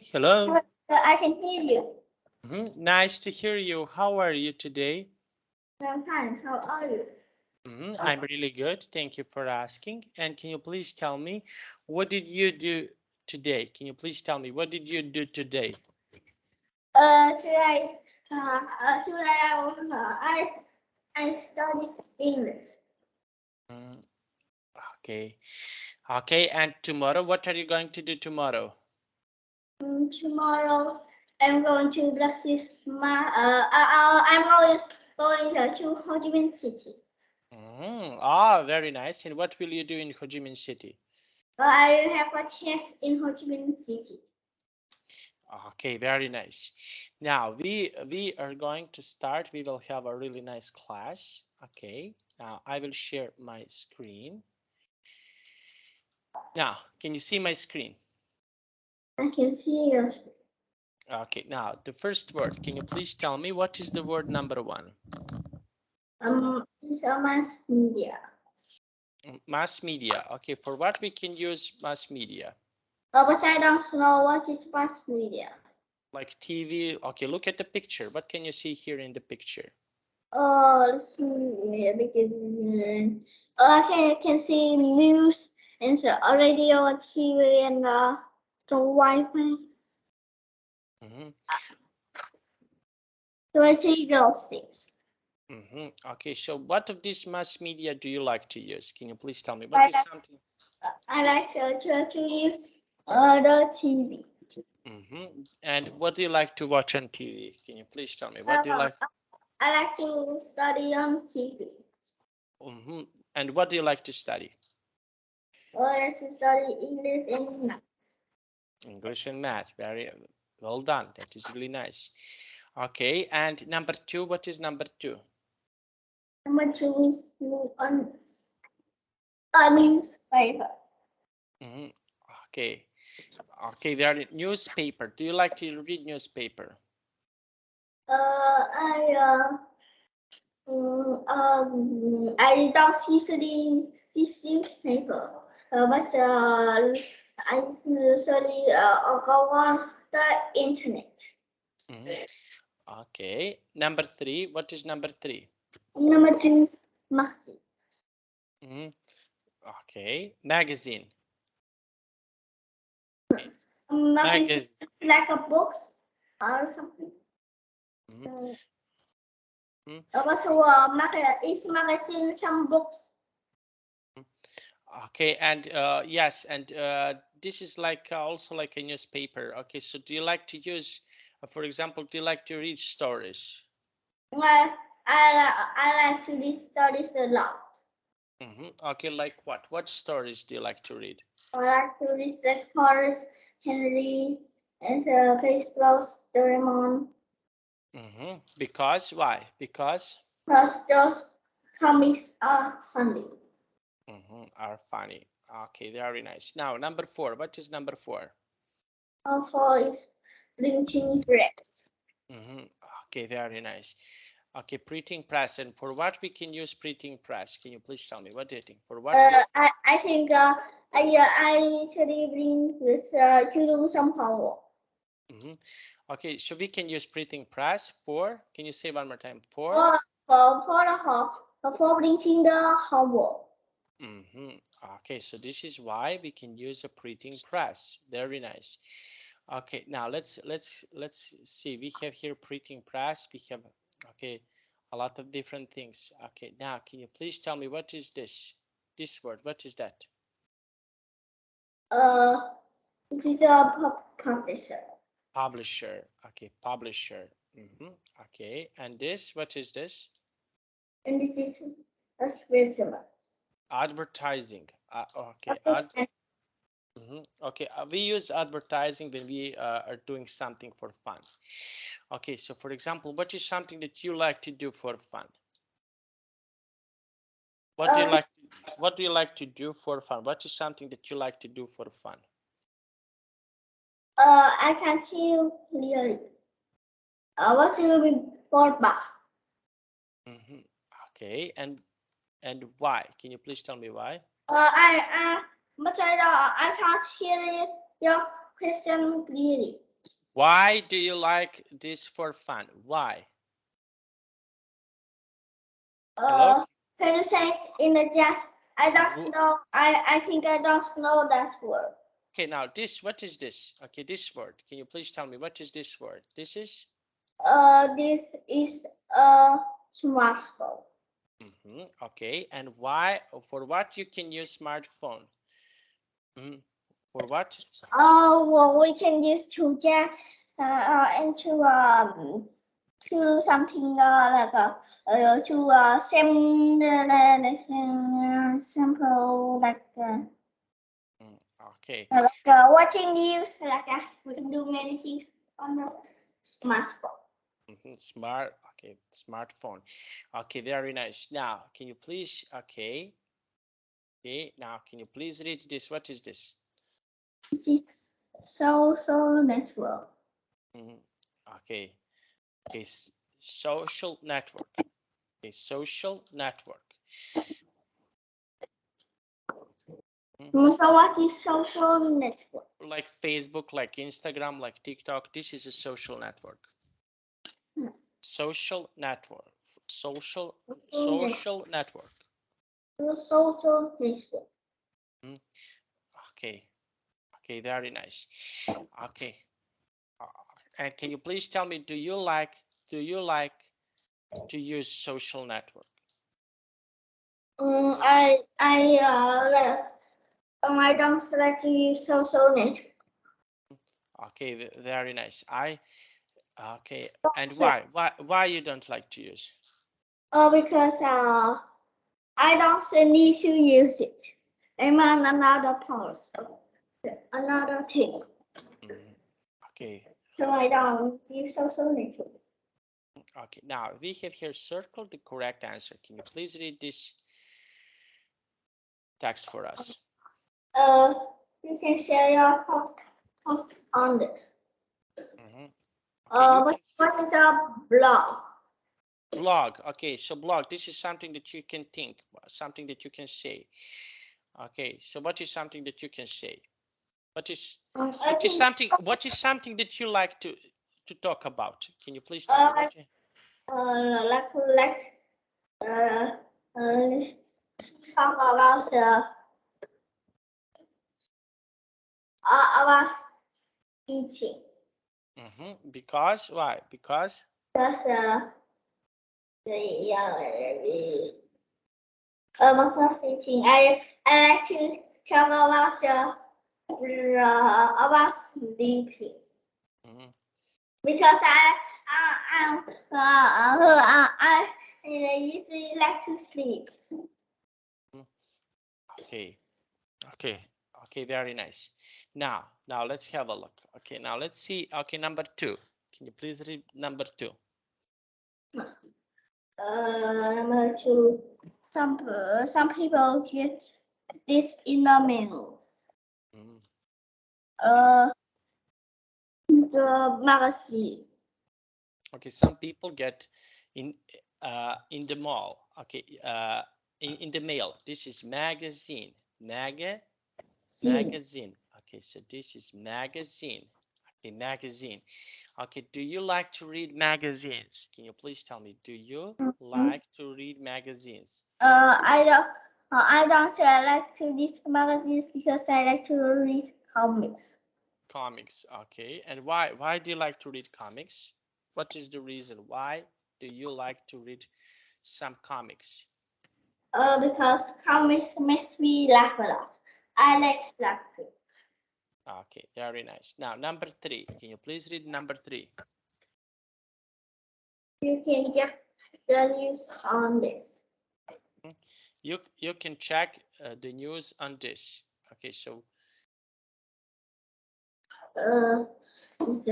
Hello. I can hear you. Nice to hear you. How are you today? I'm fine. How are you? I'm really good. Thank you for asking. And can you please tell me what did you do today? Can you please tell me what did you do today? Today, I study English. Mm, okay. Okay. And tomorrow, what are you going to do tomorrow? Tomorrow, I'm going to practice math. I'm going to Ho Chi Minh City. Very nice. And what will you do in Ho Chi Minh City? I have a test in Ho Chi Minh City. Okay, very nice. Now we are going to start. We will have a really nice class. Okay. Now I will share my screen. Now, can you see my screen? I can see your screen. Okay, now the first word. Can you please tell me what is the word number one? It's a mass media. Mass media. Okay, for what we can use mass media? But I don't know what is mass media. Like TV. Okay, look at the picture. What can you see here in the picture? Let's begin. Okay, I can see news and a radio, a TV, and the Wi-Fi. So I see those things. Okay, so what of this mass media do you like to use? Can you please tell me what is something? I like to use the TV. And what do you like to watch on TV? Can you please tell me what do you like? I like to study on TV. And what do you like to study? I like to study English and math. English and math. Very well done. That is really nice. Okay, and number two, what is number two? Number two is a newspaper. Okay, okay, very newspaper. Do you like to read newspaper? I don't usually this newspaper, but I usually go on the internet. Okay, number three. What is number three? Number two is magazine. Okay, magazine. Magazine like a book or something. Also, is magazine some books. Okay, and yes, and this is like also like a newspaper. Okay, so do you like to use, for example, do you like to read stories? Well, I like to read stories a lot. Okay, like what? What stories do you like to read? I like to read the Forest Henry and Baseball's Doraemon. Because why? Because Plus, those comics are funny. are funny. Okay, very nice. Now, number four. What is number four? For is printing bread. Okay, very nice. Okay, printing press. And for what we can use printing press? Can you please tell me? What do you think? For what? I think I usually bring this to do some homework. Okay, so we can use printing press for. Can you say one more time? For For printing the homework. Okay, so this is why we can use a printing press. Very nice. Okay, now let's see. We have here printing press. We have okay a lot of different things. Okay, now can you please tell me what is this? This word, what is that? It is a publisher. Publisher. Okay, publisher. Okay, and this, what is this? And this is a specimen. Advertising. Okay, okay. We use advertising when we are doing something for fun. Okay, so for example, what is something that you like to do for fun? What do you like? What do you like to do for fun? What is something that you like to do for fun? I can't see you clearly. What will be for back? Okay, and why? Can you please tell me why? But I can't hear you. question clearly. Why do you like this for fun? Why? Hello? Can you say it in the chat? I don't know. I think I don't know that word. Okay, now this, what is this? Okay, this word. Can you please tell me what is this word? This is? This is a smartphone. Okay, and why? For what you can use smartphone? For what? Well, we can use to get and to do something like to send like simple like Okay. like watching news like that. We can do many things on the smartphone. Smart. Okay, smartphone. Okay, very nice. Now, can you please? Okay. Okay. Now, can you please read this? What is this? This is social network. Okay. Okay. Social network. Okay. Social network. So what is social network? Like Facebook, like Instagram, like TikTok. This is a social network. Social network. Social network. Social network. Okay. Okay, very nice. Okay. And can you please tell me, do you like to use social network? I don't like to use social network. Okay, very nice. Okay, and why you don't like to use? Because I don't need to use it. I'm on another part, another thing. Okay. So I don't use social network. Okay, now we have here circled the correct answer. Can you please read this text for us? You can share your thoughts on this. Okay, what is a blog? Blog. Okay, so blog. This is something that you can think, something that you can say. Okay, so what is something that you can say? What is something that you like to talk about? Can you please tell me what? Talk about eating. Because why? Because Because about eating, I like to talk about sleeping. Because I usually like to sleep. Okay, very nice. Now let's have a look. Okay, now let's see. Okay, number 2. Can you please read number 2? Number 2. Some people get this in the mail. The magazine. Okay, some people get in the mall. Okay, in the mail. This is magazine. Magazine. Okay, so this is magazine. Okay, magazine. Okay, do you like to read magazines? Can you please tell me, do you like to read magazines? I don't like to read magazines because I like to read comics. Comics. Okay, and why do you like to read comics? What is the reason? Why do you like to read some comics? Because comics makes me laugh a lot. I like laughing. Okay, very nice. Now, number 3. Can you please read number 3? You can get the news on this. You can check the news on this. Okay, so It's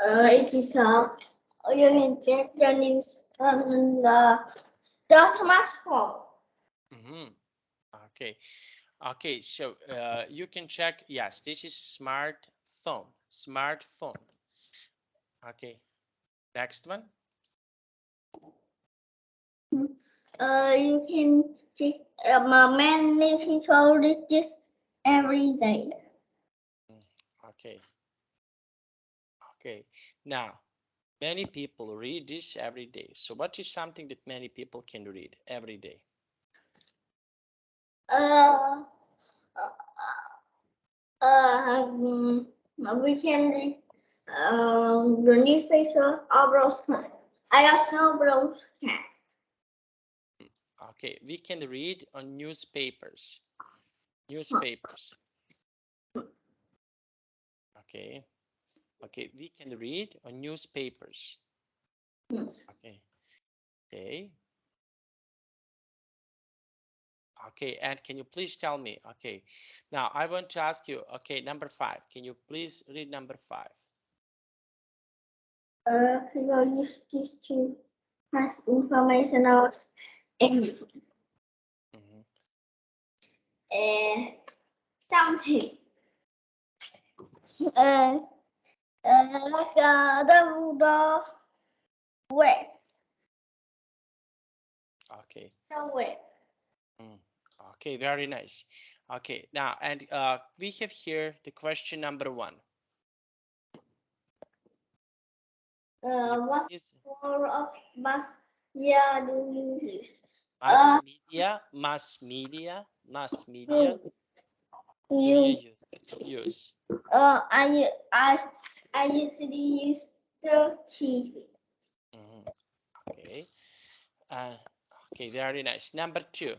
it is you can check the news on the smartphone. Okay, so you can check. Yes, this is smartphone. Okay, next one. You can check. Many people read this every day. Okay. Okay. Now, many people read this every day. So what is something that many people can read every day? We can read the newspaper or broadcast. I also broadcast. Okay, we can read on newspapers. Newspapers. Okay. Okay, we can read on newspapers. Yes. Okay. Okay. Okay, and can you please tell me? Okay. Now I want to ask you, okay, number 5. Can you please read number 5? People use this to pass information about anything. Something. Like the web. Okay. The web. Okay, very nice. Okay, now, and we have here the question number 1. What form of mass media do you use? Mass media, mass media, mass media. Do you use? I usually use the TV. Okay. Okay, very nice. Number 2.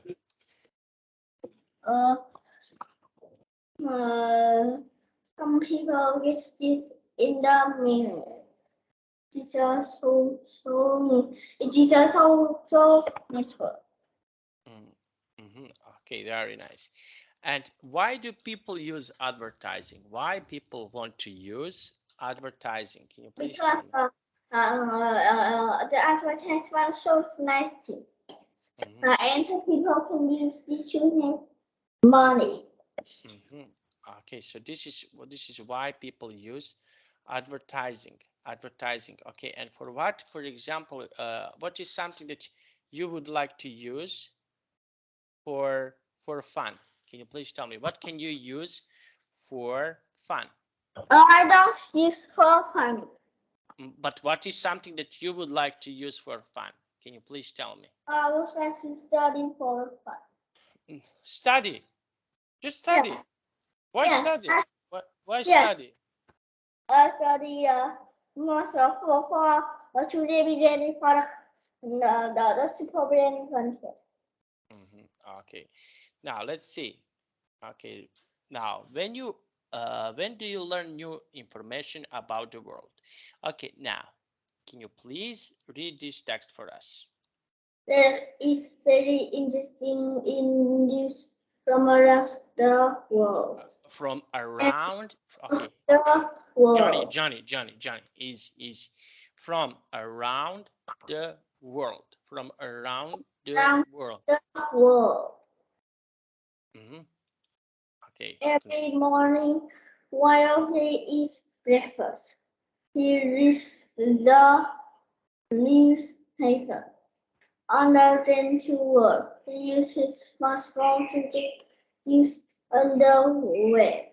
Some people get this in the mirror. It is a social network. Okay, very nice. And why do people use advertising? Why people want to use advertising? Can you please tell Because me? the advertisement shows nice things. And people can use this to make money. Okay, so this is why people use advertising. Advertising. Okay, and for what? For example, what is something that you would like to use for fun? Can you please tell me what can you use for fun? I don't use for fun. But what is something that you would like to use for fun? Can you please tell me? I would like to study for fun. Study. Just study. Yes. Why Yes. study? Why Yes. study? I study myself for today beginning for the super beginning concept. Okay. Now let's see. Okay. Now when do you learn new information about the world? Okay. Now, can you please read this text for us? That is very interesting in news from around the world. From around. Okay. The world. Johnny is from around the world. From around the world. The world. Okay. Every morning while he eats breakfast, he reads the newspaper. On the train to work, he uses his smartphone to check news on the web.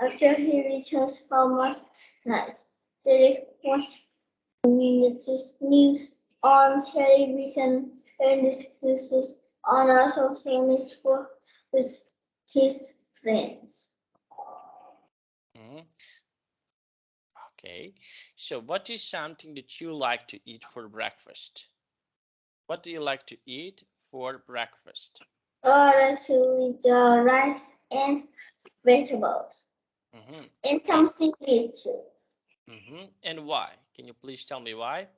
After he reaches home at night, Derek watches news on television and discusses on a social network with his friends. Okay, so what is something that you like to eat for breakfast? What do you like to eat for breakfast? I like to eat rice and vegetables. And some seaweed too. And why? Can you please tell me why?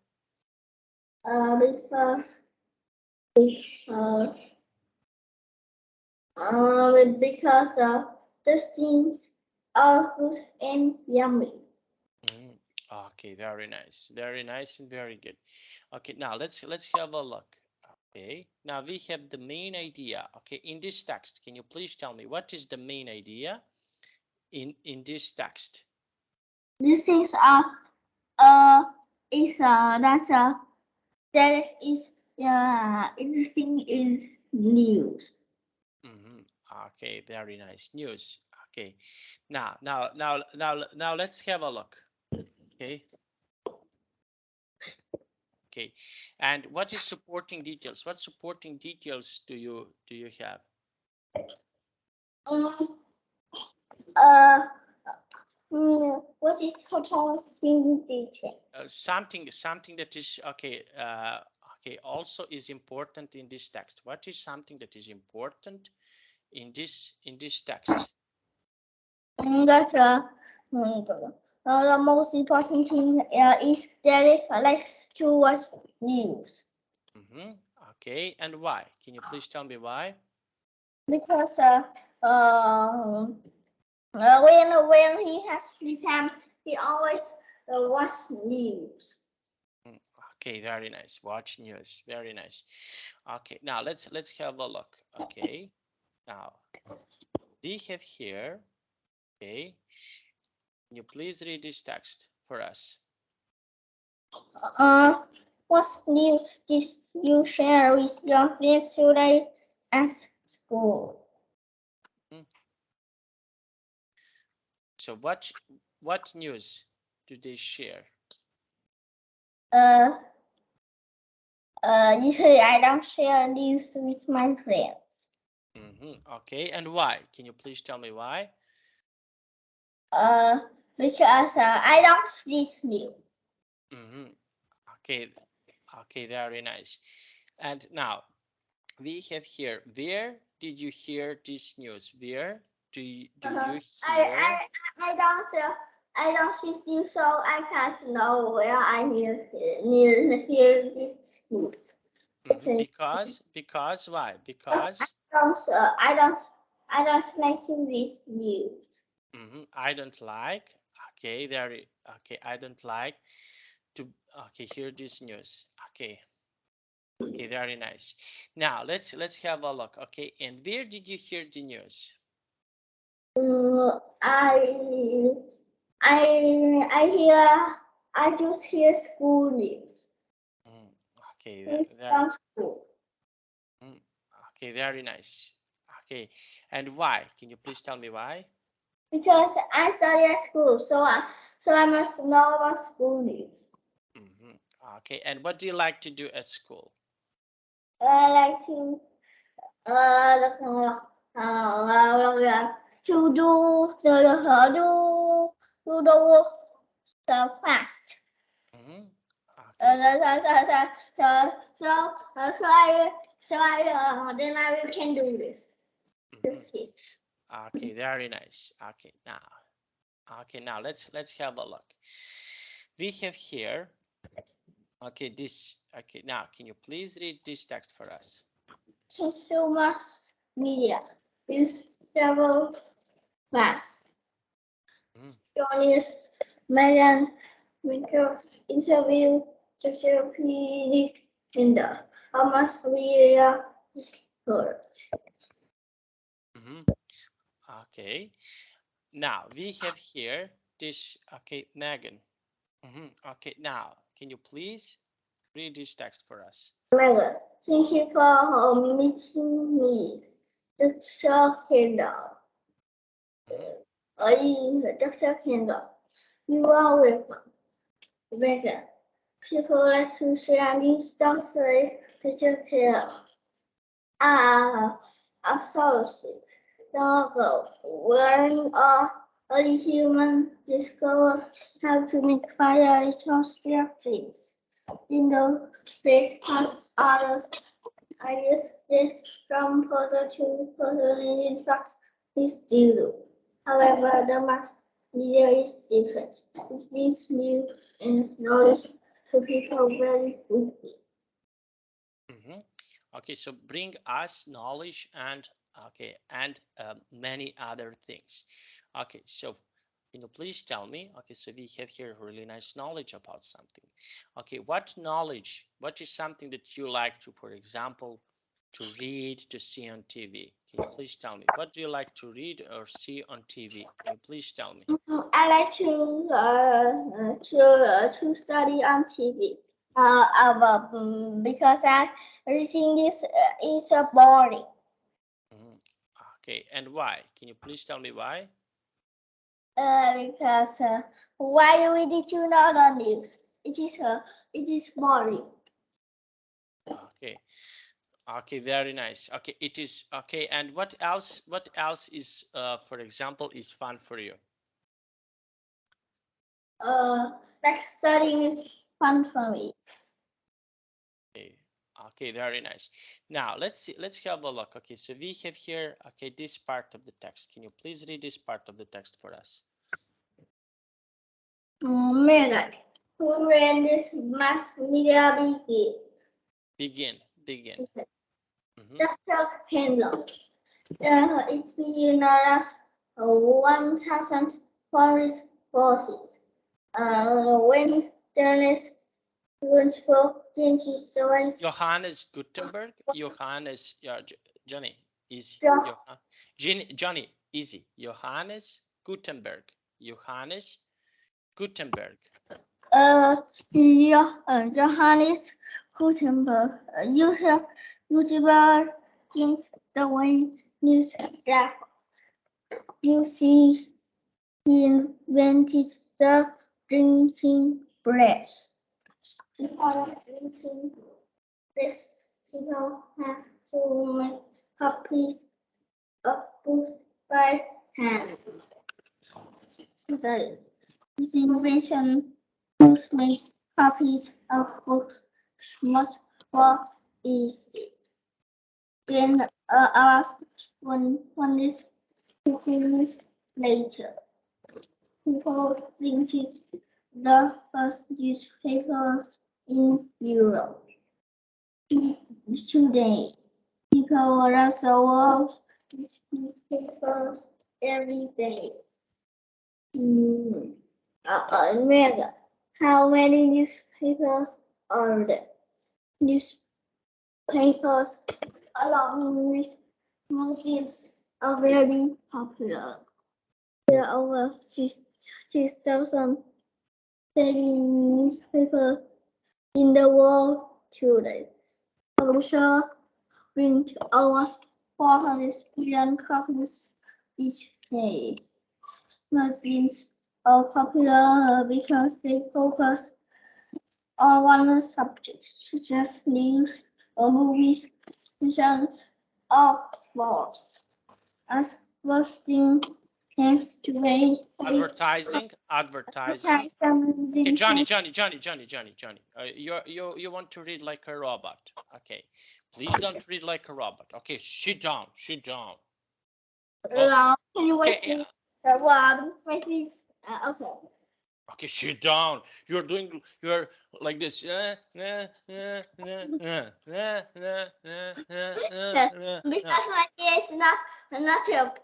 Because those things are good and yummy. Okay, very nice and very good. Okay, now let's have a look. Okay, now we have the main idea. Okay, in this text, can you please tell me what is the main idea in this text? These things are there is interesting in news. Okay, very nice news. Okay, now let's have a look. Okay, okay, and what is supporting details? What supporting details do you have? Um, uh, what is supporting detail? Something that is okay. Okay, also is important in this text. What is something that is important in this text? That's the most important thing is that it connects towards news. Okay, and why? Can you please tell me why? Because when he has free time, he always watch news. Okay, very nice. Watch news. Very nice. Okay, now let's have a look. Okay, now we have here. Okay, can you please read this text for us? What news did you share with your friends today at school? So what news do they share? Usually I don't share news with my friends. Okay, and why? Can you please tell me why? Because I don't read news. Okay, okay, very nice. And now we have here. Where did you hear this news? Where do you hear? I don't read news, so I can't know where I hear this news. Because why? Because I don't like to read news. I don't like. Okay, very okay. I don't like to hear this news. Okay, okay, very nice. Now let's have a look. Okay, and where did you hear the news? I just hear school news. Okay, School. Okay, very nice. Okay, and why? Can you please tell me why? Because I study at school, so I must know about school news. Okay, and what do you like to do at school? I like to do the work so fast. Okay. Then I can do this. That's it. Okay, very nice. Okay, now let's have a look. We have here. Okay, this. Okay, now can you please read this text for us? Consumers media use several maps. Journalist Megan Michael's interview Dr. in the Hamas media is heard. Okay. Now we have here this. Okay, Megan. Okay, now can you please read this text for us? Megan, thank you for meeting me, Dr. Kendall. Dr. Kendall, you are welcome. Megan, people like to share new stories to take care absolutely. Long ago, when early humans discovered how to make fire, they chose their flames. In those days, past others ideas placed from further to further, in fact, is still do. However, the mass media is different. It brings new and knowledge to people very quickly. Okay, so bring us knowledge and many other things. Okay, so can you please tell me? Okay, so we have here really nice knowledge about something. Okay, what knowledge? What is something that you like to, for example, to read, to see on TV? Can you please tell me? What do you like to read or see on TV? Can you please tell me? I like to study on TV. Because reading this is boring. Okay, and why? Can you please tell me why? Because why we need to know the news? It is boring. Okay. Okay, very nice. Okay, it is okay. And what else? What else is, for example, is fun for you? Like studying is fun for me. Okay, okay, very nice. Now let's see. Let's have a look. Okay, so we have here. Okay, this part of the text. Can you please read this part of the text for us? Megan, when this mass media begin, Begin. Dr. Handler, it's been around 1,000 forest forces. When journalists principal stories, Johannes Gutenberg. Johannes. Yeah, Johnny. Easy. Johnny. Easy. Johannes Gutenberg. Johannes Gutenberg. Johannes Gutenberg, YouTuber Kings the way news that you see he invented the printing press. Before printing press, people have to make copies of books by hand. Today, this invention was make copies of books much more easy. Then asked one is 2 minutes later. People printed the first newspapers in Europe. Today, people around the world read newspapers every day. Mega. How many newspapers are there? Newspapers, along with movies, are very popular. There are over 6,000 daily newspapers in the world today. Publishers print almost 400 million copies each day. Magazines are popular because they focus on one subject, such as news or movies, fashions, or sports. As posting helps to make Advertising. Okay, Johnny. You want to read like a robot. Okay, please don't read like a robot. Okay, sit down. Can you wait Okay, for one, please? Okay. okay, sit down. You're like this. Because my ear is not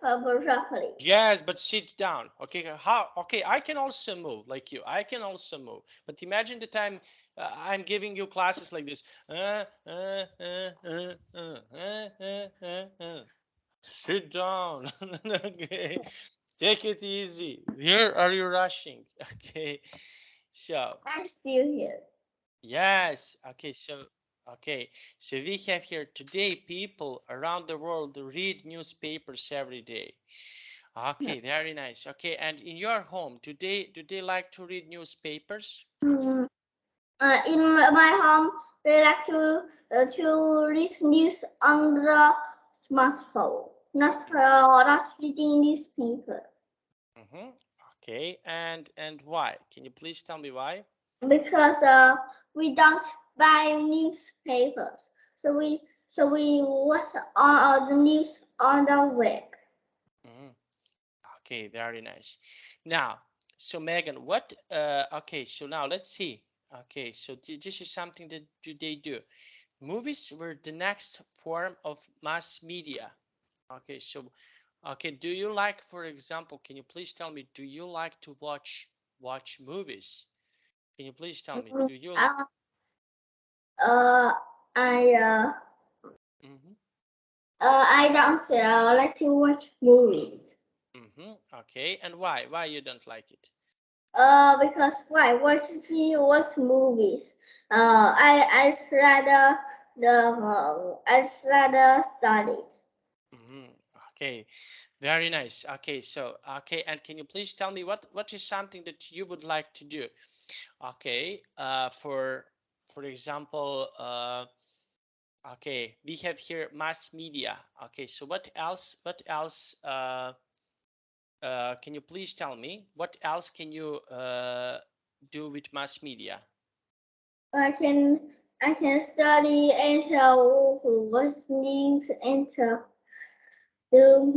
properly. Yes, but sit down. Okay, how? Okay, I can also move like you. I can also move. But imagine the time I'm giving you classes like this. Sit down. Okay, take it easy. Here, are you rushing? Okay, so I'm still here. yes. Okay, so we have here today people around the world read newspapers every day. Okay, very nice. Okay, and in your home, do they like to read newspapers? In my home, they like to read news on the smartphone, not reading newspaper. Okay, and why? Can you please tell me why? Because we don't buy newspapers, so we watch all the news on the web. Okay, very nice. Now, so Megan, what? Okay, so now let's see. Okay, so this is something that they do. Movies were the next form of mass media. Okay, so okay, do you like, for example, can you please tell me, do you like to watch movies? Can you please tell me, do you? Uh, I Mhm. I don't like to watch movies. Okay, and why? Why you don't like it? Because why? Watch movies. I rather I rather studies. Okay, very nice. Okay, so okay, and can you please tell me what is something that you would like to do? Okay, for example, okay, we have here mass media. Okay, so what else? What else? Can you please tell me what else can you do with mass media? I can I can study and watch news and do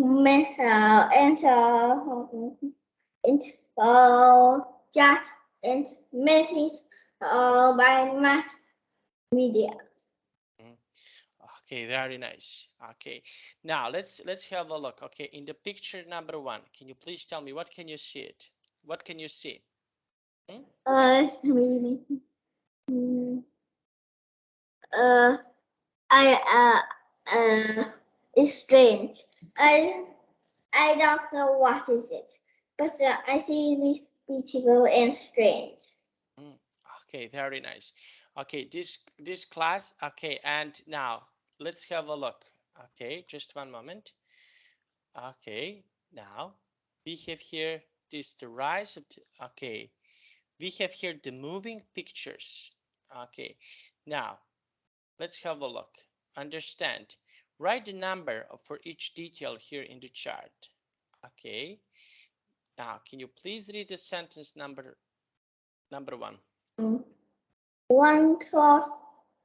and chat and many by mass media. Mm, okay, very nice. Okay, now let's have a look. Okay, in the picture number one, can you please tell me what can you see it? What can you see? Hmm? Maybe, uh, I it's strange. I don't know what is it, but I see this beautiful and strange. Mm, okay, very nice. Okay, this class. Okay, and now let's have a look. Okay, just one moment. Okay, now we have here this the rise of okay, we have here the moving pictures. Okay, now let's have a look. Understand. Write the number for each detail here in the chart. Okay, now can you please read the sentence number one? Mm. One thought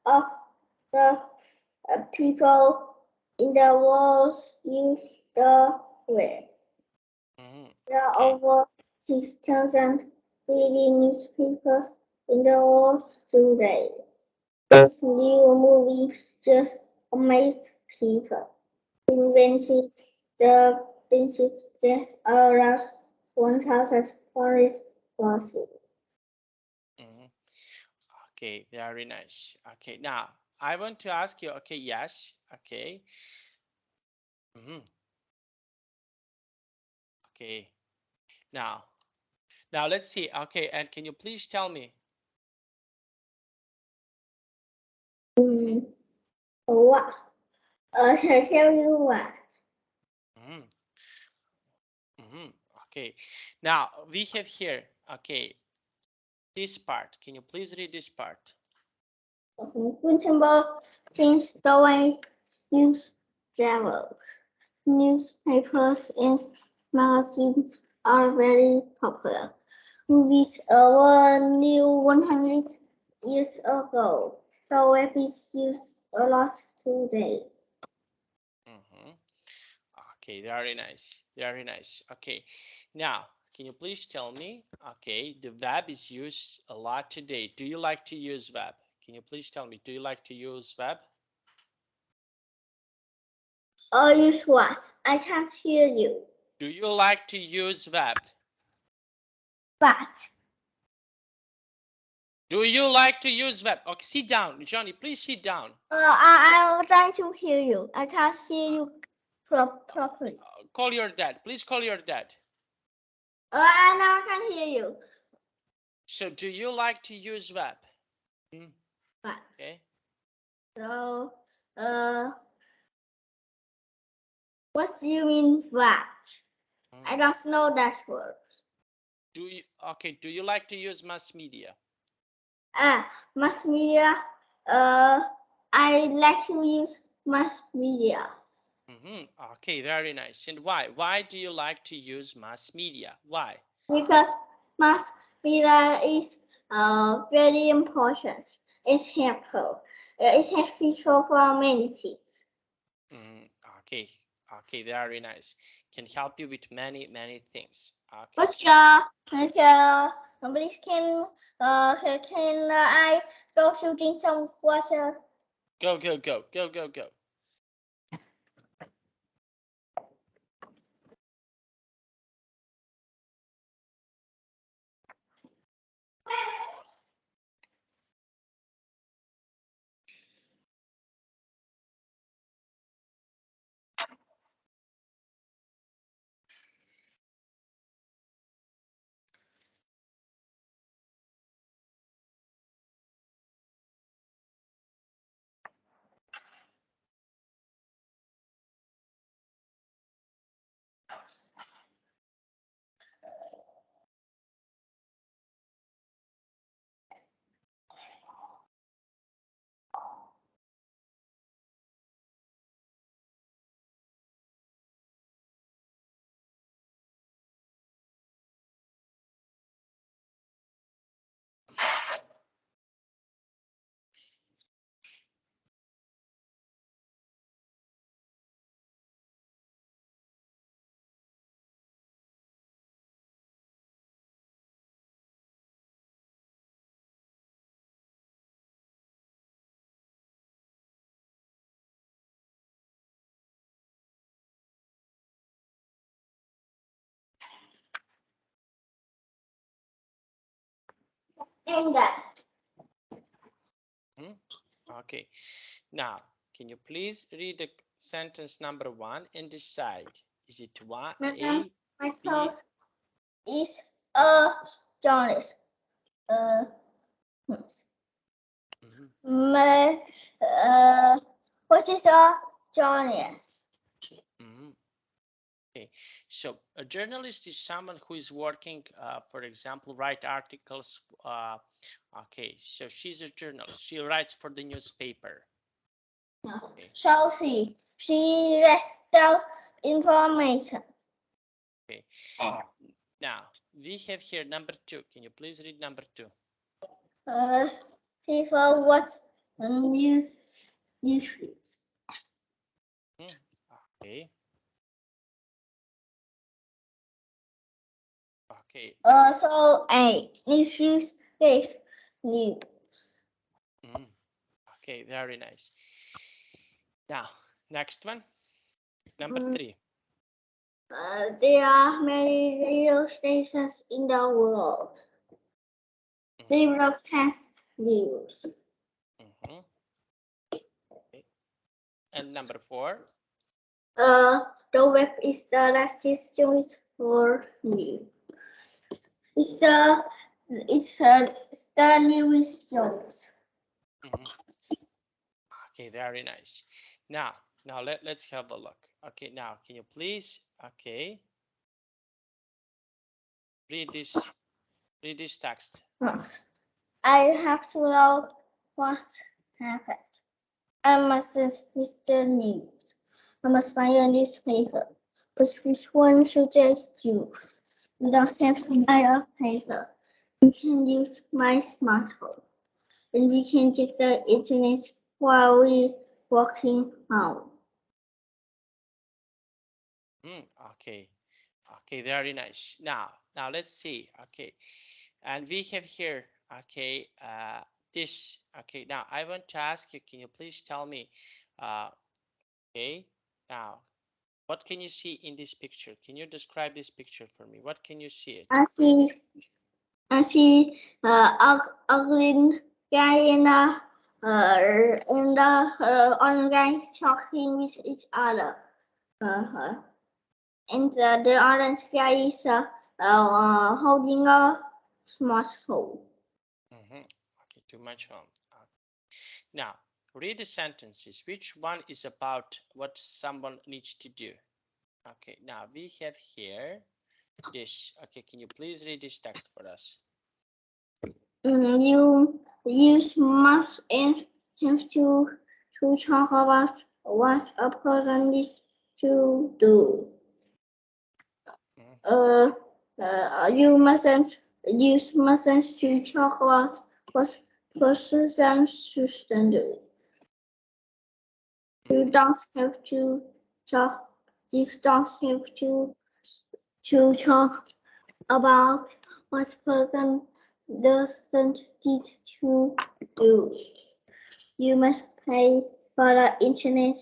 of the people in the world use the web. There are Okay. over 6,000 daily newspapers in the world today. This new movie just amazed people. Invented the princess dress around 1,000 Paris classes. Mhm. Okay, very nice. Okay, now I want to ask you. Okay, yes. Okay. Mhm. Okay. Now, now let's see. Okay, and can you please tell me? Mhm. Mm, what? I tell you what. Mhm. Mhm. Okay. Now we have here. Okay, this part. Can you please read this part? Gutenberg changed the way news travel. Newspapers and magazines are very popular. Movies were new 100 years ago. The web is used a lot today. Mhm. Okay, very nice. Very nice. Okay. Now, can you please tell me? Okay, the web is used a lot today. Do you like to use web? Can you please tell me? Do you like to use web? Use what? I can't hear you. Do you like to use web? But Do you like to use web? Okay, sit down. Johnny, please sit down. I'm trying to hear you. I can't hear you properly. Call your dad. Please call your dad. I now can hear you. So, do you like to use web? But Okay. so uh, what do you mean what? I don't know that word. Do you okay? Do you like to use mass media? Mass media. Uh, I like to use mass media Okay, very nice. And why? Why do you like to use mass media? Why? because mass media is very important. It's helpful. It's helpful for many things. Mm, okay, okay, very nice. Can help you with many things. Okay. What's please can I go to drink some water? Go, go, go, go, go, go. And that. Okay. Now, can you please read the sentence number 1 and decide? Is it one A, My B? class is a journalist. My, what is a journalist? Okay, so a journalist is someone who is working, for example, write articles. Okay, so she's a journalist. She writes for the newspaper. Okay. So she reads the information. Okay. Now we have here number 2. Can you please read number 2? People watch news. Okay. Okay. So a news gave news. Okay, very nice. Now, next one, number 3. There are many radio stations in the world. They broadcast news. Okay. And number 4. The web is the latest choice for news. It's the news choice. Okay, very nice. Now let's have a look. Okay, now can you please read this text? I have to know what happened. I mustn't miss the news. I must buy a newspaper. But which one should I use? You don't have to buy a paper. You can use my smartphone. And we can check the internet while we're walking home. Okay, very nice. Now let's see. Okay, and we have here. Okay, this. Okay, now I want to ask you. Can you please tell me? Okay, now what can you see in this picture? Can you describe this picture for me? What can you see? I see a green guy and orange guy talking with each other. And the orange guy is holding a smartphone. Okay, too much home. Now, read the sentences. Which one is about what someone needs to do? Okay, now we have here this. Okay, can you please read this text for us? You must have to talk about what a person needs to do. You mustn't to talk about what person should do. You don't have to talk. You don't have to talk about what person doesn't need to do. You must pay for the internet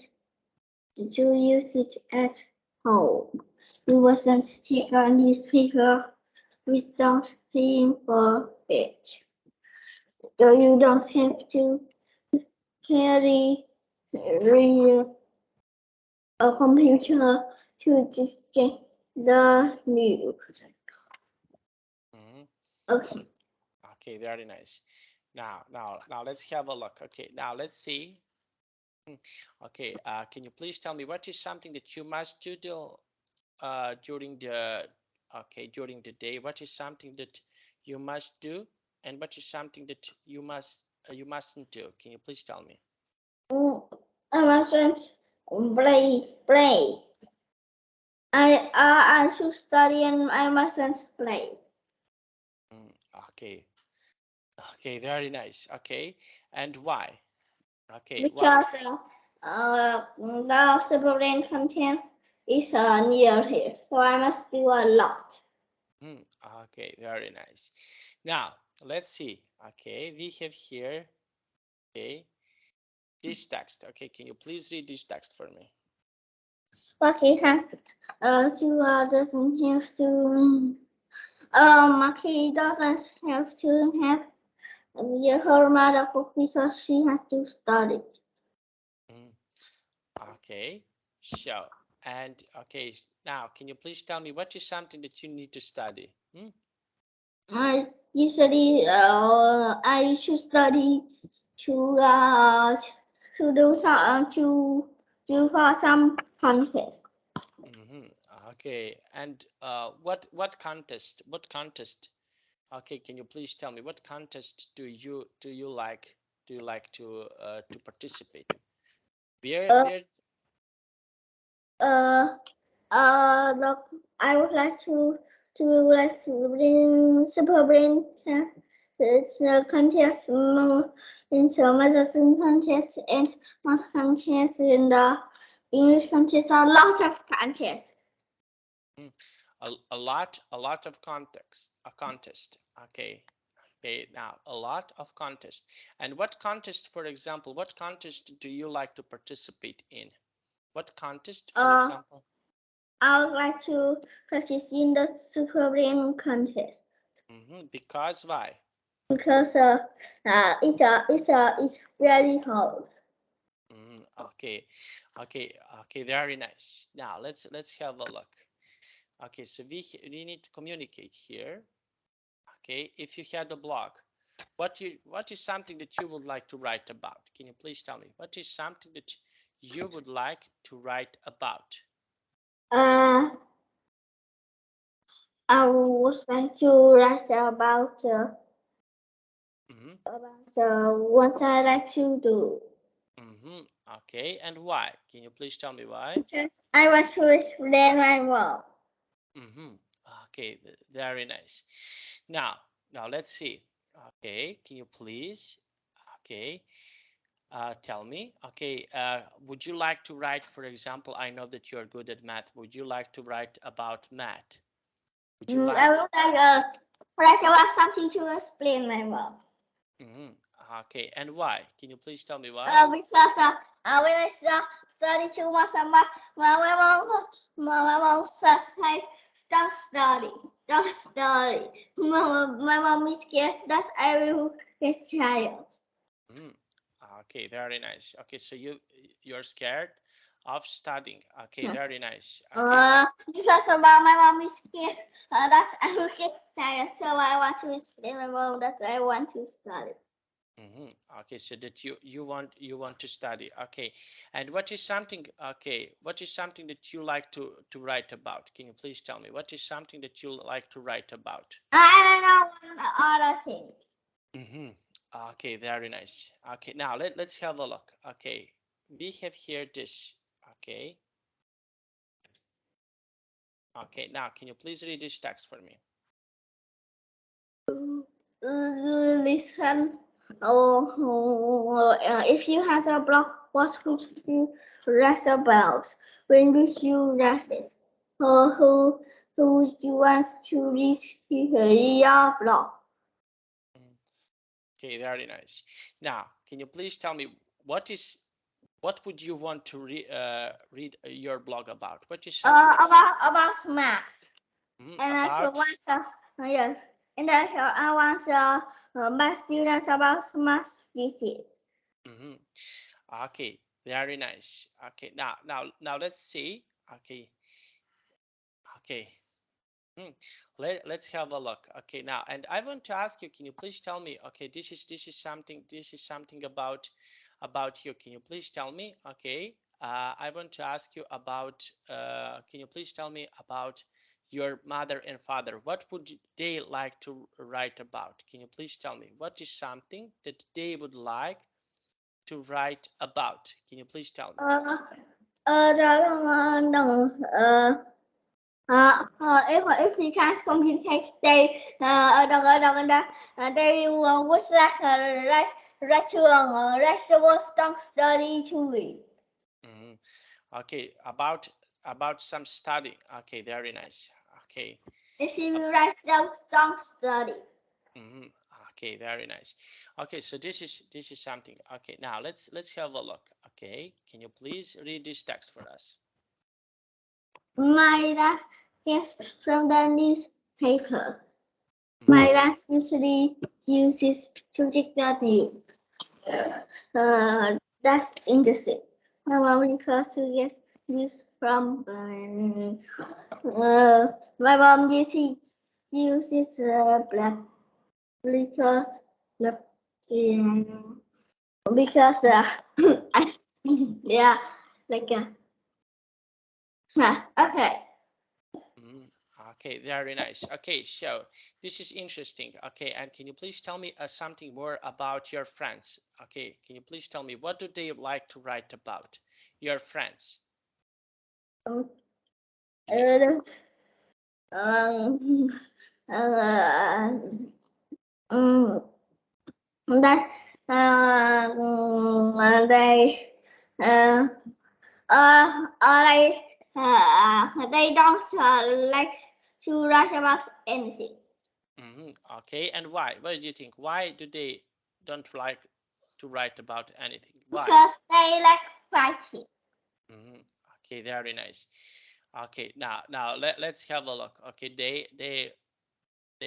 to use it at home. You mustn't take a newspaper without paying for it. So you don't have to carry a computer to check the news. Okay. Okay, very nice. Now let's have a look. Okay, now let's see. Okay, can you please tell me what is something that you must do during the day? What is something that you must do, and what is something that you mustn't do? Can you please tell me? I mustn't play. I should study and I mustn't play. Okay. Okay, very nice. Okay, and why? Okay, because the submarine contents is near here, so I must do a lot. Okay, very nice. Now let's see. Okay, we have here. Okay, this text. Okay, can you please read this text for me? Maki has doesn't have to. Maki doesn't have to have Her mother cooked because she has to study. Okay, so and okay, now can you please tell me what is something that you need to study? I usually I should study to do some to do for some contest. Okay, and what contest? What contest? Okay, can you please tell me what contest do you like to participate? Uh, Where uh, look, I would like to bring super brain. It's a contest in the medicine contest and math contest and the English contest. A lot of contests. a lot of contest. Okay. Okay, now a lot of contest. And what contest, for example, what contest do you like to participate in? What contest, for example? I would like to participate in the super brain contest. Because why? Because it's very hard. Okay, okay, very nice. Now let's have a look. Okay, so we need to communicate here. Okay, if you had a blog, what is something that you would like to write about? Can you please tell me what is something that you would like to write about? Uh, I would like to write about what I like to do. Okay, and why? Can you please tell me why? Because I want to explain my work. Okay, very nice. Now let's see. Okay, can you please? Okay, tell me. Okay, would you like to write, for example, I know that you are good at math. Would you like to write about math? Would you I like? would like write about something to explain my work. Okay, and why? Can you please tell me why? Because when I study too much, my mom says, don't study, don't study. My mom is scared that I will get tired. Okay, very nice. Okay, so you're scared of studying. Okay, Yes. very nice. Okay. Because my mom is scared that I will get tired, so I want to explain my mom that I want to study. Okay, so that you want to study. Okay, and what is something? Okay, what is something that you like to write about? Can you please tell me what is something that you like to write about? I don't know one other thing. Okay, very nice. Okay, now let's have a look. Okay, we have here this. Okay. Okay, now can you please read this text for me? Listen. If you had a blog, what would you write about? When would you write it? Who would you want to read your blog? Okay, very nice. Now, can you please tell me what would you want to read your blog about? What is something About maths. And I about? want yes. And I want my students about math physics. Okay, very nice. Okay, now let's see. Okay, okay. Let's have a look. Okay, now, and I want to ask you, can you please tell me? Okay, this is something about you. Can you please tell me? Okay, I want to ask you about. Can you please tell me about your mother and father? What would they like to write about? Can you please tell me what is something that they would like to write about? Can you please tell me? If you can't communicate, they would like restaurants don't study to read. Okay, about some study. Okay, very nice. Okay. If you write don't study. Okay, very nice. Okay, so this is something. Okay, now let's have a look. Okay, can you please read this text for us? My last guess from the newspaper. My last usually uses subject that you. That's interesting. My mom refers to yes use from my mom uses black because the because the yeah like yes okay. Okay, very nice. Okay, so this is interesting. Okay, and can you please tell me something more about your friends? Okay, can you please tell me what do they like to write about? Your friends. Um, You um, uh, um, that they uh, they don't like to write about anything Okay, and why? What do you think? Why do they don't like to write about anything? Why? because they like writing. Okay, very nice. Okay, now let's have a look. Okay, they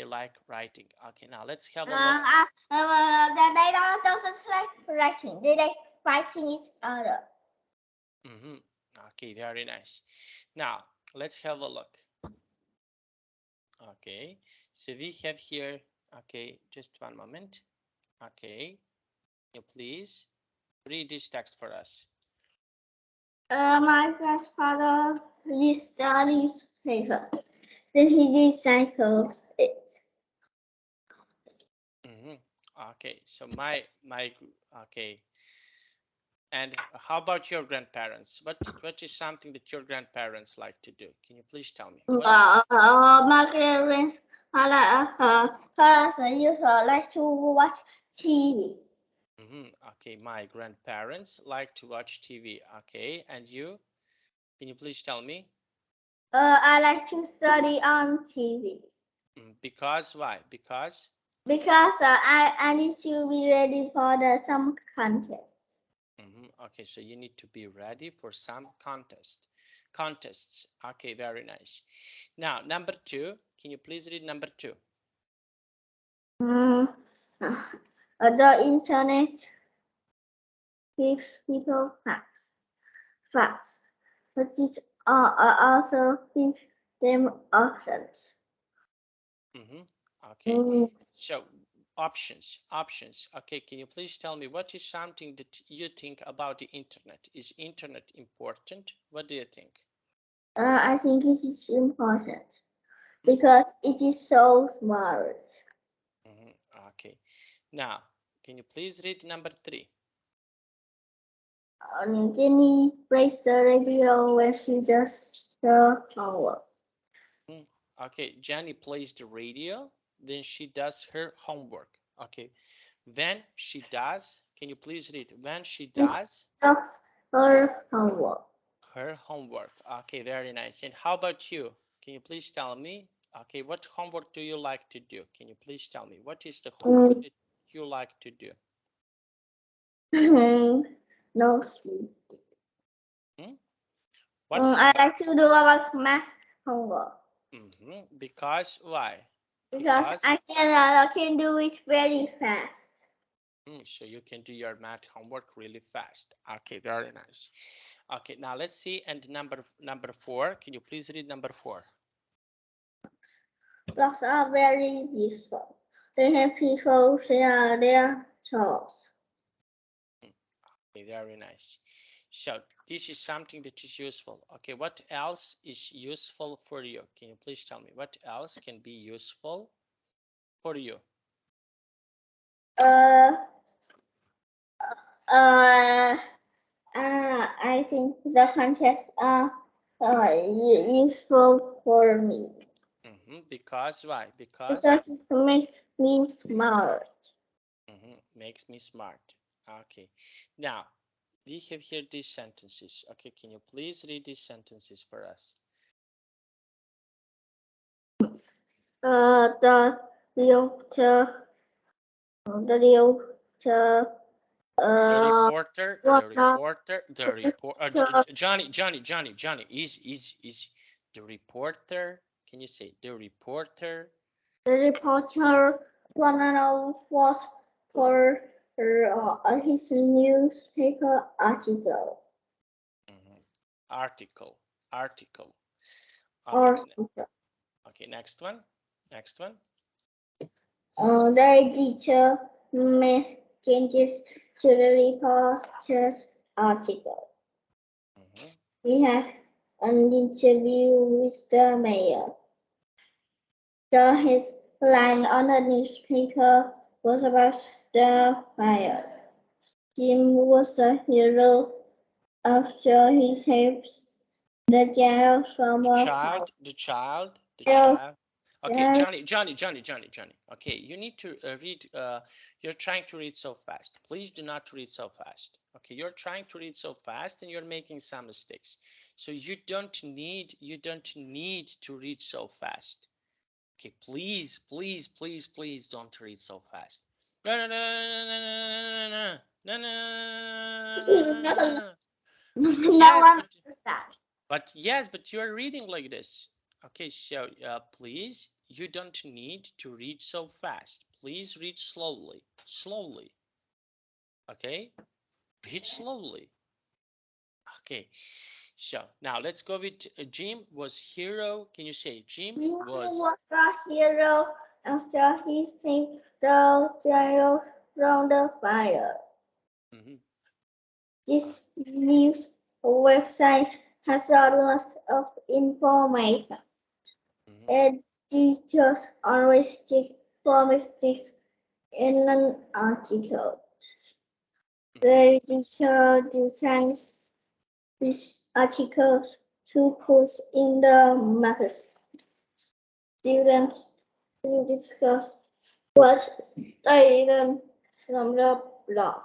like writing. Okay, now let's have a look. They don't just like writing. They like writing each other. Okay, very nice. Now let's have a look. Okay, so we have here. Okay, just one moment. Okay, can you please read this text for us? My grandfather studies paper. Then he recycles it. Okay, so my okay. And how about your grandparents? What is something that your grandparents like to do? Can you please tell me? What? My parents parents usually like to watch TV. Okay, my grandparents like to watch TV. Okay, and you? Can you please tell me? I like to study on TV. Because why? Because? Because I need to be ready for some contests. Okay, so you need to be ready for some contests. Okay, very nice. Now, number 2. Can you please read number 2? The internet gives people facts, but it also gives them options. Okay, so options. Okay, can you please tell me what is something that you think about the internet? Is internet important? What do you think? I think it is important because it is so smart. Okay, now can you please read number 3? Jenny plays the radio when she does the homework. Okay, Jenny plays the radio, then she does her homework. Okay, when she does, can you please read? When she does Does her homework. her homework. Okay, very nice. And how about you? Can you please tell me? Okay, what homework do you like to do? Can you please tell me? What is the homework that you like to do? No, Steve. What? I like to do about math homework. Because why? Because I can do it very fast. So you can do your math homework really fast. Okay, very nice. Okay, now let's see. And number 4. Can you please read number 4? Blogs are very useful. They help people share their thoughts. Okay, very nice. So this is something that is useful. Okay, what else is useful for you? Can you please tell me what else can be useful for you? I think the contests are useful for me. Because why? Because it makes me smart. Makes me smart. Okay. Now, we have here these sentences. Okay, can you please read these sentences for us? The realtor, the realtor, Johnny, is the reporter, can you say the reporter? the reporter was for his newspaper article. Article. Article. Okay. Or something. Okay. Next one. Next one. The teacher made changes to the reporter's article. He had an interview with the mayor. The headline on the newspaper was about the fire. Jim was a hero after he saved the child from a fire. The child. Okay, Yeah. Johnny. Okay, you need to read. You're trying to read so fast. Please do not read so fast. Okay, you're trying to read so fast and you're making some mistakes. So you don't need to read so fast. Okay, please don't read so fast. No, No Yes, one does that. but you are reading like this. Okay, so please, you don't need to read so fast. Please read slowly. Okay, read slowly. Okay, so now let's go with Jim was hero. Can you say Jim He was? was a hero after he saved the child from the fire. This news website has a lot of information. Editors always check for mistakes in an article. The editor designs these articles to put in the magazine. Students will discuss what they learned from the blog.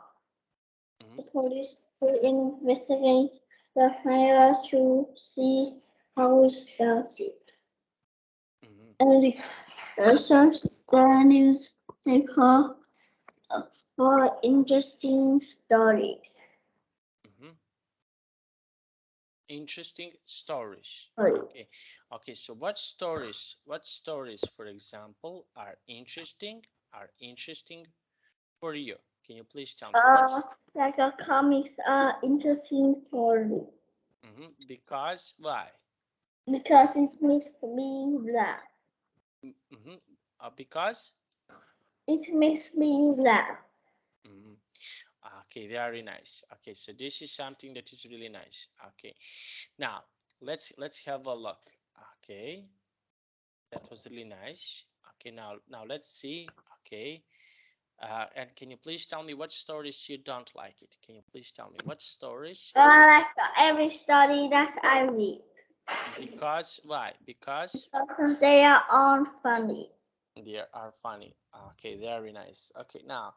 The police will investigate the fire to see how it started. And research the newspaper for interesting stories. Interesting stories. Sorry. Okay, so what stories, for example, are interesting for you? Can you please tell me Like a comics are interesting story because why? because it makes me laugh. Because It makes me laugh. okay, very nice. Okay, so this is something that is really nice. Okay, now let's have a look. Okay, that was really nice. Okay, now let's see. Okay, and can you please tell me what stories you don't like it? Can you please tell me what stories? Like every story that I read. Because why? Because Because they are all funny. they are funny. Okay, very nice. Okay, now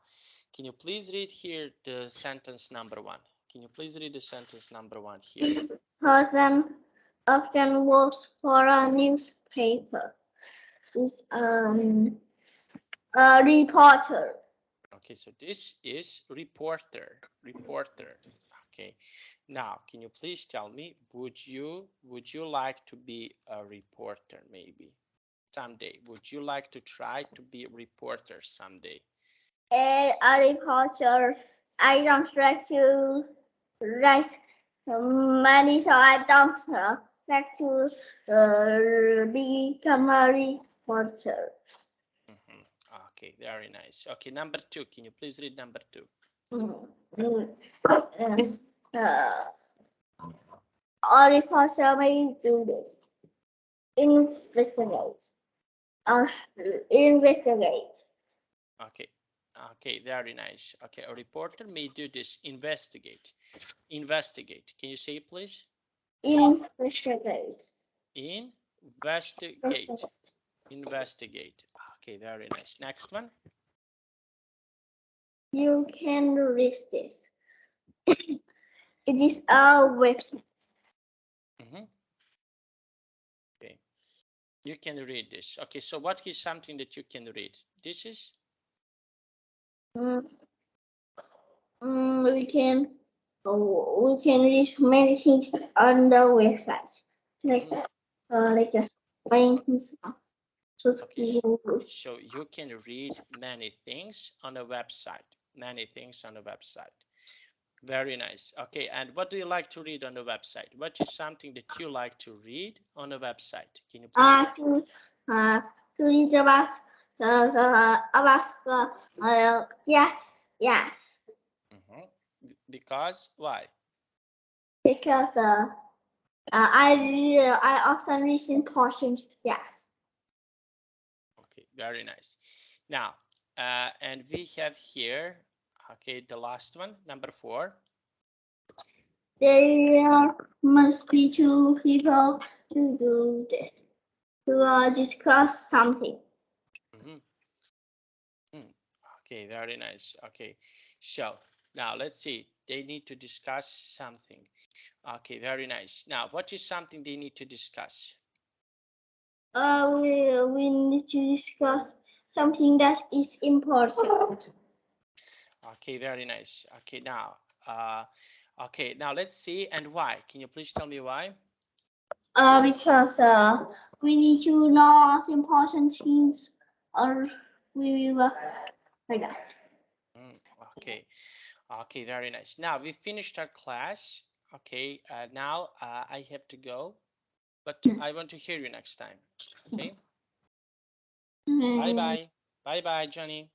can you please read here the sentence number 1? Can you please read the sentence number 1 here? This person often works for a newspaper. Is a reporter. Okay, so this is reporter. Okay, now can you please tell me, would you like to be a reporter maybe someday? Would you like to try to be a reporter someday? A reporter. I don't like to write money, so I don't like to become a reporter. Okay, very nice. Okay, number 2. Can you please read number 2? Yes. A reporter may do this. Investigate. Investigate. Okay, very nice. Okay, a reporter may do this. Investigate. Can you say it, please? Investigate. Investigate. Okay, very nice. Next one. You can read this. It is a website. Okay, you can read this. Okay, so what is something that you can read? This is we can read many things on the website, like a Okay, so you can read many things on a website. Many things on a website. Very nice. Okay, and what do you like to read on the website? What is something that you like to read on a website? Can you please tell? To read about yes. Because why? Because I often read important yes. Okay, very nice. Now, and we have here, okay, the last one, number 4. There must be two people to do this, to discuss something. Okay, very nice. Okay, so now let's see. They need to discuss something. Okay, very nice. Now, what is something they need to discuss? We need to discuss something that is important. Okay, very nice. Okay, now let's see, and why? Can you please tell me why? Because we need to know important things, or we will like that. Okay, okay, very nice. Now we finished our class. Okay, now I have to go, but I want to hear you next time. Okay, bye bye, bye bye, Johnny.